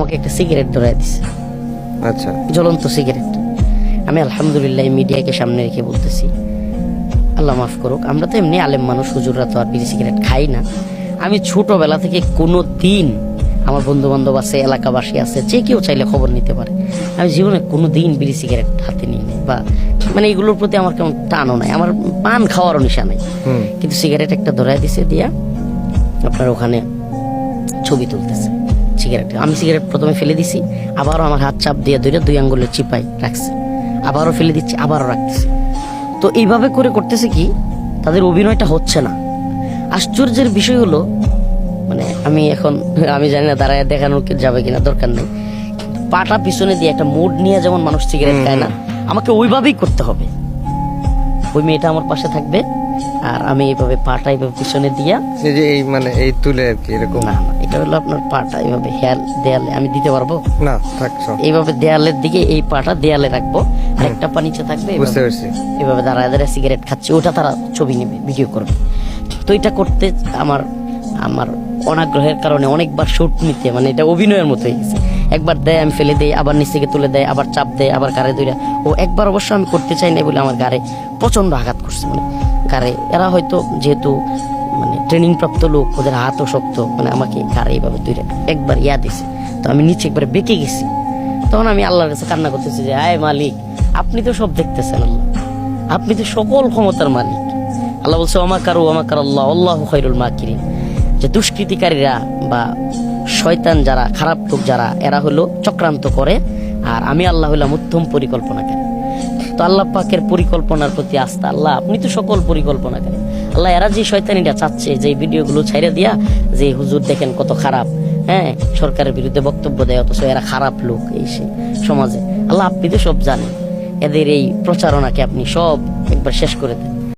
আমাকে একটা সিগারেট ধরাই দিছে, আচ্ছা জ্বলন্ত সিগারেট। আমি আলহামদুলিল্লাহ মিডিয়াকে সামনে রেখে বলতেছি, আল্লাহ মাফ করুক, আমরা তো এমনি আলেম মানুষ, হুজুররা তো আর বিড়ি সিগারেট খাই না। আমি ছোটবেলা থেকে কোনো দিন, আমার বন্ধু বান্ধব আছে, এলাকাবাসী আছে, যে কেউ চাইলে খবর নিতে পারে, আমি জীবনে কোনো দিন বিড়ি সিগারেট হাতে নিই নাই, বা মানে এগুলোর প্রতি আমার কেমন টানও নাই, আমার পান খাওয়ারও নেশা নাই। কিন্তু সিগারেট একটা ধরাই দিছে, দিয়া আপনার ওখানে ছবি তুলতেছে সিগারেট। আমি সিগারেট প্রথমে ফেলে দিছি, আবারও আমার হাত চাপ দিয়ে ধরে 2 আঙ্গুলের চিপাই রাখছে, আবারও ফেলে দিচ্ছি, আবারও রাখতেছে। তো এইভাবে করে করতেছে কি, তাদের অভিনয়টা হচ্ছে না। আশ্চর্যের বিষয় হলো, মানে আমি জানি না দাঁড়ায় দেখানোর যাবে কিনা, দরকার নেই, পাটা পিছনে দিয়ে একটা মুড নিয়ে যেমন মানুষ সিগারেট খায় না, আমাকে ওইভাবেই করতে হবে। ওই মেয়েটা আমার পাশে থাকবে, আর আমি এইভাবে পাটা এইভাবে পিছনে দিয়া, এই যে এই মানে এই তুলে আর কি এরকম। না না, এটা হলো আপনার পাটা এইভাবে দেয়ালে আমি দিতে পারবো না, থাকছো এইভাবে দেয়ালের দিকে, এই পাটা দেয়ালে রাখবো, আর একটা পা নিচে থাকবে, বুঝতে পারছি। এইভাবে দাঁড়ায় দাঁড়ায় সিগারেট খাচ্ছে, ওটা তারা ছবি নেবে, ভিডিও করবে। তো এটা করতে আমার অনাগ্রহের কারণে অনেকবার শুট নিতে, মানে এটা অভিনয়ের মতো হয়ে গেছে। একবার দেয়, আমি ফেলে দেই, আবার নিচ থেকে তুলে দেয়, আবার চাপ দেয়, আবার গাড়ে ধরে। ও একবার অবশ্য আমি করতে চাই না বলে আমার গাড়ে প্রচন্ড আঘাত করছে, মানে গাড়ে। এরা হয়তো যেহেতু মানে ট্রেনিং প্রাপ্ত লোক, ওদের হাতও শক্ত, মানে আমাকে গাড়ে এইভাবে ধরে একবার দিছে। তো আমি নিচে একবার বেঁকে গেছি। তখন আমি আল্লাহর কাছে কান্না করতেছি যে, আয় মালিক, আপনি তো সব দেখতেছেন, আল্লাহ আপনি তো সকল ক্ষমতার মালিক। আল্লাহ বলছে, আমাকার আল্লাহ আল্লাহু খায়রুল মাকিরিন, যে দুষ্কৃতিকারীরা বা শয়তান যারা, খারাপ লোক যারা, এরা হলো চক্রান্ত করে, আর আমি আল্লাহ হইলাম উত্তম পরিকল্পনাকারী। তো আল্লাহ পাকের পরিকল্পনার প্রতি আস্থা, আল্লাহ আপনি তো সকল পরিকল্পনাকারী। আল্লাহ এরা যে শয়তানিটা চাচ্ছে, যে ভিডিওগুলো ছাইড়া দিয়া, যে হুজুর দেখেন কত খারাপ, হ্যাঁ সরকারের বিরুদ্ধে বক্তব্য দেয়, অথচ এরা খারাপ লোক এই সমাজে, আল্লাহ আপনি তো সব জানেন, এদের এই প্রচারণাকে আপনি সব একবার শেষ করে দেন।